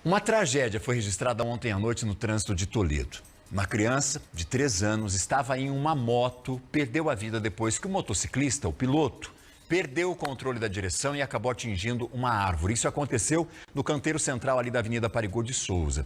Uma tragédia foi registrada ontem à noite no trânsito de Toledo. Uma criança de 3 anos estava em uma moto, perdeu a vida depois que o motociclista, o piloto, perdeu o controle da direção e acabou atingindo uma árvore. Isso aconteceu no canteiro central ali da Avenida Parigot de Souza.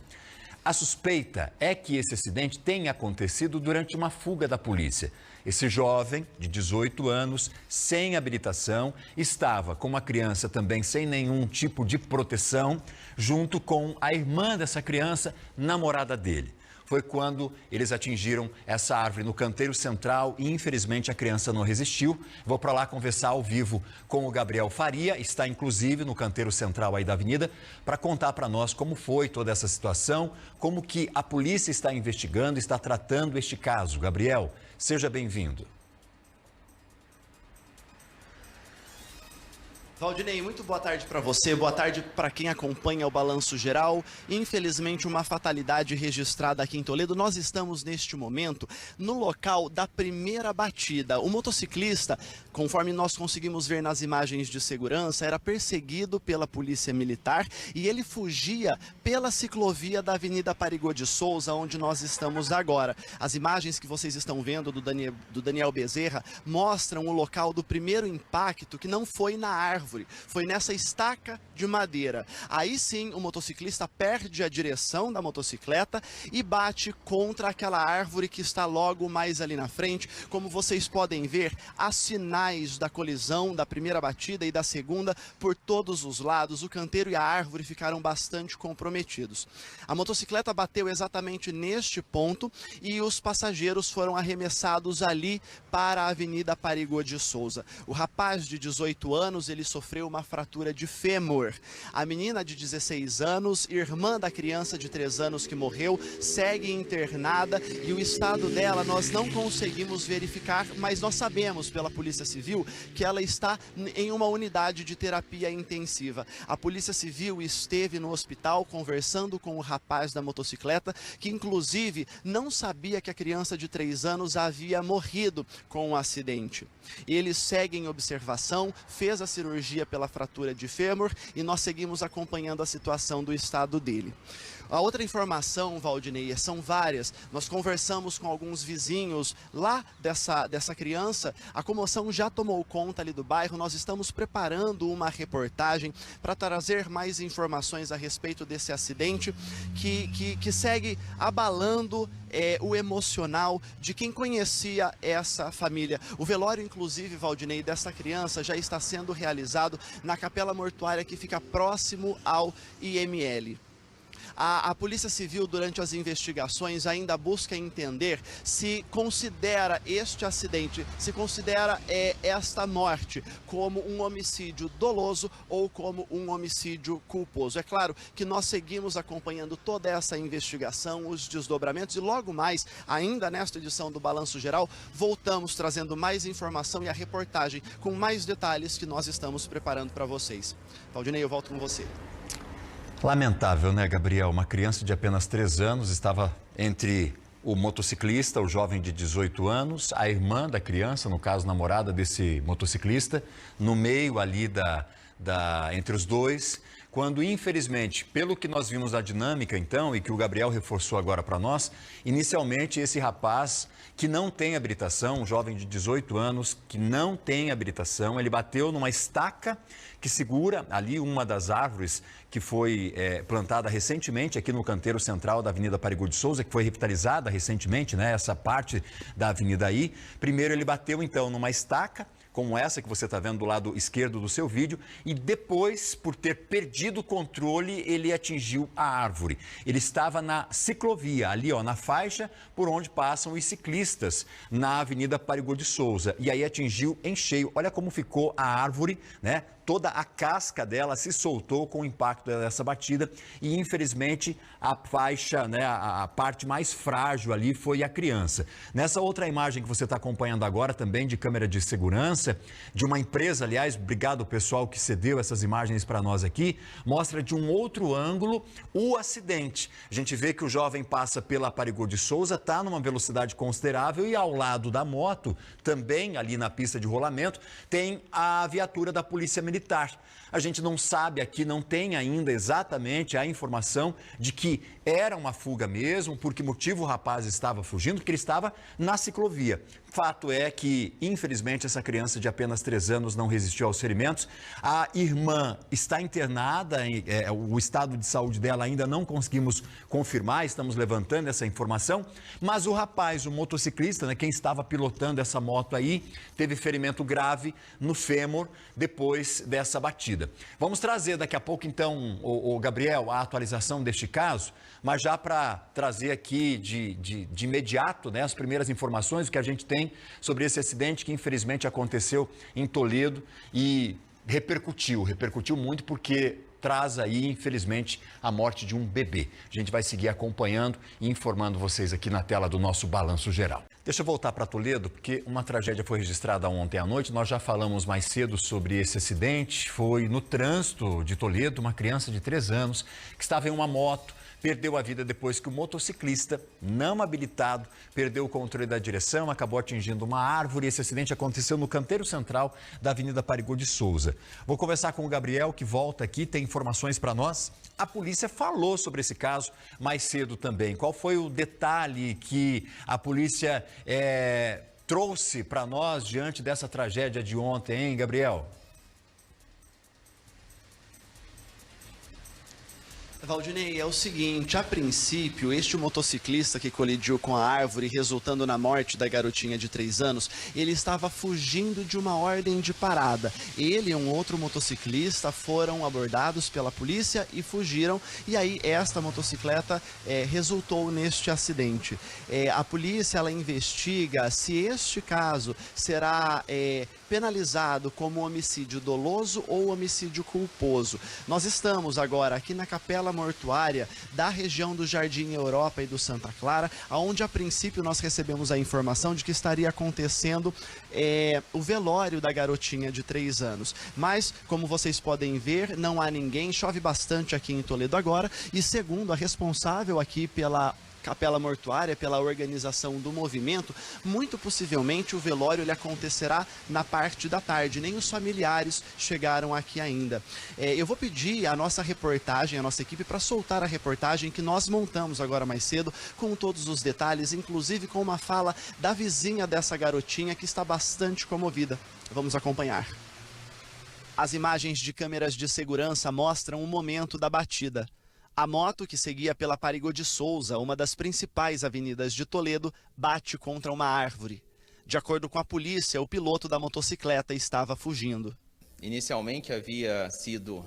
A suspeita é que esse acidente tenha acontecido durante uma fuga da polícia. Esse jovem, de 18 anos, sem habilitação, estava com uma criança também sem nenhum tipo de proteção, junto com a irmã dessa criança, namorada dele. Foi quando eles atingiram essa árvore no canteiro central e, infelizmente, a criança não resistiu. Vou para lá conversar ao vivo com o Gabriel Faria, está inclusive no canteiro central aí da avenida, para contar para nós como foi toda essa situação, como que a polícia está investigando, está tratando este caso. Gabriel, seja bem-vindo. Valdinei, muito boa tarde para você, boa tarde para quem acompanha o Balanço Geral. Infelizmente, uma fatalidade registrada aqui em Toledo. Nós estamos neste momento no local da primeira batida. O motociclista, conforme nós conseguimos ver nas imagens de segurança, era perseguido pela polícia militar e ele fugia pela ciclovia da Avenida Parigot de Souza, onde nós estamos agora. As imagens que vocês estão vendo do Daniel Bezerra mostram o local do primeiro impacto, que não foi na árvore. Foi nessa estaca de madeira. Aí sim o motociclista perde a direção da motocicleta e bate contra aquela árvore que está logo mais ali na frente. Como vocês podem ver, há sinais da colisão da primeira batida e da segunda por todos os lados. O canteiro e a árvore ficaram bastante comprometidos. A motocicleta bateu exatamente neste ponto e os passageiros foram arremessados ali para a Avenida Parigot de Souza. O rapaz de 18 anos, ele sofreu uma fratura de fêmur. A menina de 16 anos, irmã da criança de 3 anos que morreu, segue internada e o estado dela nós não conseguimos verificar, mas nós sabemos pela Polícia Civil que ela está em uma unidade de terapia intensiva. A Polícia Civil esteve no hospital conversando com o rapaz da motocicleta, que inclusive não sabia que a criança de 3 anos havia morrido com o acidente. Ele segue em observação, fez a cirurgia pela fratura de fêmur e nós seguimos acompanhando a situação do estado dele. A outra informação, Valdinei, são várias. Nós conversamos com alguns vizinhos lá dessa criança. A comoção já tomou conta ali do bairro. Nós estamos preparando uma reportagem para trazer mais informações a respeito desse acidente que segue abalando o emocional de quem conhecia essa família. O velório, inclusive, Valdinei, dessa criança já está sendo realizado na capela mortuária que fica próximo ao IML. A Polícia Civil, durante as investigações, ainda busca entender se considera este acidente, se considera esta morte como um homicídio doloso ou como um homicídio culposo. É claro que nós seguimos acompanhando toda essa investigação, os desdobramentos e logo mais, ainda nesta edição do Balanço Geral, voltamos trazendo mais informação e a reportagem com mais detalhes que nós estamos preparando para vocês. Valdinei, eu volto com você. Lamentável, né, Gabriel? Uma criança de apenas 3 anos estava entre o motociclista, o jovem de 18 anos, a irmã da criança, no caso, namorada desse motociclista, no meio ali entre os dois, quando, infelizmente, pelo que nós vimos a dinâmica, então, e que o Gabriel reforçou agora para nós, inicialmente esse rapaz que não tem habilitação, um jovem de 18 anos que não tem habilitação, ele bateu numa estaca que segura ali uma das árvores que foi plantada recentemente aqui no canteiro central da Avenida Parigot de Souza, que foi revitalizada recentemente, né, essa parte da avenida aí. Primeiro ele bateu então numa estaca, como essa que você está vendo do lado esquerdo do seu vídeo, e depois, por ter perdido o controle, ele atingiu a árvore. Ele estava na ciclovia, ali ó, na faixa por onde passam os ciclistas, na Avenida Parigot de Souza, e aí atingiu em cheio. Olha como ficou a árvore, né? Toda a casca dela se soltou com o impacto dessa batida e, infelizmente, a faixa, né, a parte mais frágil ali foi a criança. Nessa outra imagem que você está acompanhando agora, também de câmera de segurança, segurança de uma empresa, aliás, obrigado ao pessoal que cedeu essas imagens para nós aqui, mostra de um outro ângulo o acidente. A gente vê que o jovem passa pela Aparigô de Souza, está numa velocidade considerável e ao lado da moto, também ali na pista de rolamento, tem a viatura da Polícia Militar. A gente não sabe aqui, não tem ainda exatamente a informação de que era uma fuga mesmo, por que motivo o rapaz estava fugindo, porque ele estava na ciclovia. Fato é que, infelizmente, essa criança de apenas 3 anos não resistiu aos ferimentos. A irmã está internada, o estado de saúde dela ainda não conseguimos confirmar, estamos levantando essa informação. Mas o rapaz, o motociclista, né, quem estava pilotando essa moto aí, teve ferimento grave no fêmur depois dessa batida. Vamos trazer daqui a pouco, então, o Gabriel, a atualização deste caso, mas já para trazer aqui de imediato, né, as primeiras informações que a gente tem sobre esse acidente que infelizmente aconteceu em Toledo e repercutiu muito porque traz aí, infelizmente, a morte de um bebê. A gente vai seguir acompanhando e informando vocês aqui na tela do nosso Balanço Geral. Deixa eu voltar para Toledo, porque uma tragédia foi registrada ontem à noite. Nós já falamos mais cedo sobre esse acidente. Foi no trânsito de Toledo, uma criança de 3 anos que estava em uma moto, perdeu a vida depois que o motociclista, não habilitado, perdeu o controle da direção, acabou atingindo uma árvore. Esse acidente aconteceu no canteiro central da Avenida Aparigô de Souza. Vou conversar com o Gabriel, que volta aqui, tem informações para nós. A polícia falou sobre esse caso mais cedo também. Qual foi o detalhe que a polícia trouxe para nós diante dessa tragédia de ontem, hein, Gabriel? Valdinei, é o seguinte, a princípio, este motociclista que colidiu com a árvore, resultando na morte da garotinha de 3 anos, ele estava fugindo de uma ordem de parada. Ele e um outro motociclista foram abordados pela polícia e fugiram, e aí esta motocicleta resultou neste acidente. A polícia, ela investiga se este caso será penalizado como homicídio doloso ou homicídio culposo. Nós estamos agora aqui na Capela Mortuária da região do Jardim Europa e do Santa Clara, onde a princípio nós recebemos a informação de que estaria acontecendo o velório da garotinha de 3 anos. Mas, como vocês podem ver, não há ninguém, chove bastante aqui em Toledo agora, e segundo a responsável aqui pela Capela Mortuária, pela organização do movimento, muito possivelmente o velório ele acontecerá na parte da tarde, nem os familiares chegaram aqui ainda. Eu vou pedir a nossa reportagem, a nossa equipe, para soltar a reportagem que nós montamos agora mais cedo, com todos os detalhes, inclusive com uma fala da vizinha dessa garotinha que está bastante comovida. Vamos acompanhar. As imagens de câmeras de segurança mostram o momento da batida. A moto, que seguia pela Aparigô de Souza, uma das principais avenidas de Toledo, bate contra uma árvore. De acordo com a polícia, o piloto da motocicleta estava fugindo. Inicialmente havia sido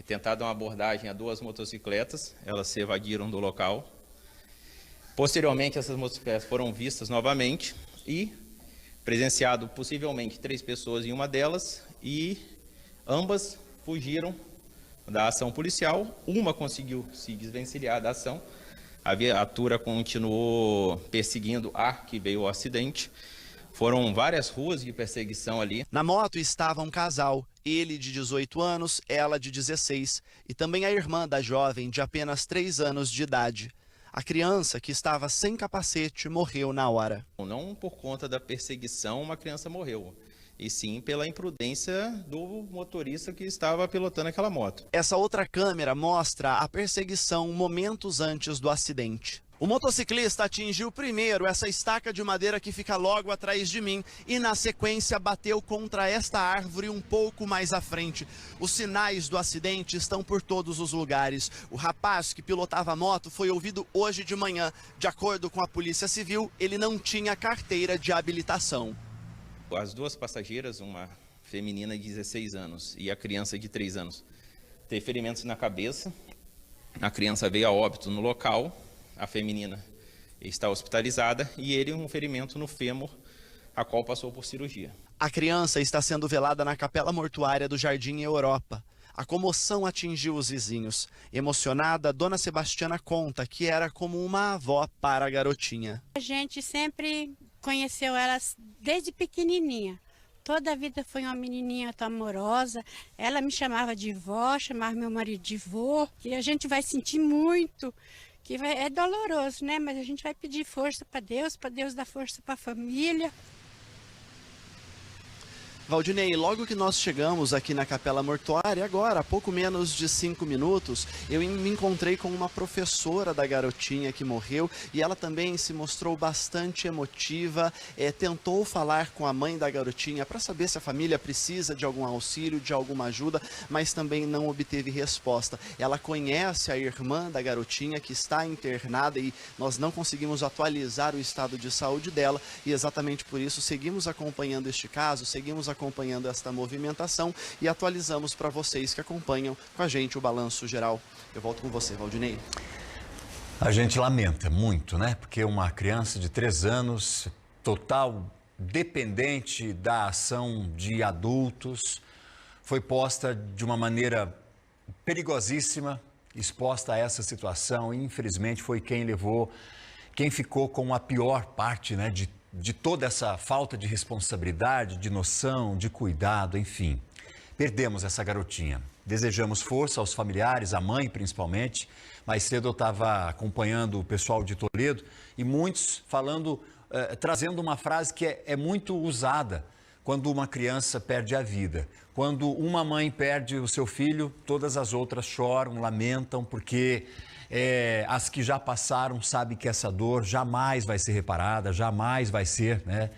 tentada uma abordagem a 2 motocicletas, elas se evadiram do local. Posteriormente, essas motocicletas foram vistas novamente e presenciado possivelmente 3 pessoas em uma delas e ambas fugiram da ação policial. Uma conseguiu se desvencilhar da ação, a viatura continuou perseguindo a que veio o acidente. Foram várias ruas de perseguição ali. Na moto estava um casal, ele de 18 anos, ela de 16, e também a irmã da jovem de apenas 3 anos de idade. A criança, que estava sem capacete, morreu na hora. Não por conta da perseguição uma criança morreu, e sim pela imprudência do motorista que estava pilotando aquela moto. Essa outra câmera mostra a perseguição momentos antes do acidente. O motociclista atingiu primeiro essa estaca de madeira que fica logo atrás de mim e, na sequência, bateu contra esta árvore um pouco mais à frente. Os sinais do acidente estão por todos os lugares. O rapaz que pilotava a moto foi ouvido hoje de manhã. De acordo com a Polícia Civil, ele não tinha carteira de habilitação. As 2 passageiras, uma feminina de 16 anos e a criança de 3 anos, teve ferimentos na cabeça. A criança veio a óbito no local, a feminina está hospitalizada e ele um ferimento no fêmur, a qual passou por cirurgia. A criança está sendo velada na Capela Mortuária do Jardim Europa. A comoção atingiu os vizinhos. Emocionada, Dona Sebastiana conta que era como uma avó para a garotinha. A gente sempre conheceu ela desde pequenininha, toda a vida foi uma menininha tão amorosa. Ela me chamava de vó, chamava meu marido de vô. E a gente vai sentir muito, é doloroso, né? Mas a gente vai pedir força para Deus dar força para a família. Valdinei, logo que nós chegamos aqui na Capela Mortuária, agora, há pouco menos de 5 minutos, eu me encontrei com uma professora da garotinha que morreu e ela também se mostrou bastante emotiva, tentou falar com a mãe da garotinha para saber se a família precisa de algum auxílio, de alguma ajuda, mas também não obteve resposta. Ela conhece a irmã da garotinha que está internada e nós não conseguimos atualizar o estado de saúde dela e exatamente por isso seguimos acompanhando este caso, seguimos acompanhando esta movimentação e atualizamos para vocês que acompanham com a gente o Balanço Geral. Eu volto com você, Valdinei. A gente lamenta muito, né? Porque uma criança de 3 anos, total dependente da ação de adultos, foi posta de uma maneira perigosíssima, exposta a essa situação e infelizmente foi quem ficou com a pior parte, né, de toda essa falta de responsabilidade, de noção, de cuidado, enfim. Perdemos essa garotinha. Desejamos força aos familiares, à mãe principalmente. Mais cedo eu estava acompanhando o pessoal de Toledo e muitos trazendo uma frase que é muito usada quando uma criança perde a vida. Quando uma mãe perde o seu filho, todas as outras choram, lamentam, porque as que já passaram sabem que essa dor jamais vai ser reparada, jamais vai ser, né,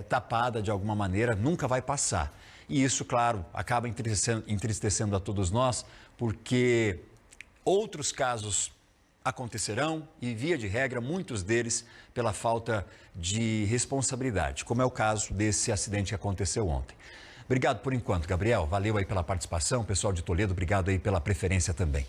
tapada de alguma maneira, nunca vai passar. E isso, claro, acaba entristecendo a todos nós, porque outros casos acontecerão e, via de regra, muitos deles pela falta de responsabilidade, como é o caso desse acidente que aconteceu ontem. Obrigado por enquanto, Gabriel. Valeu aí pela participação. Pessoal de Toledo, obrigado aí pela preferência também.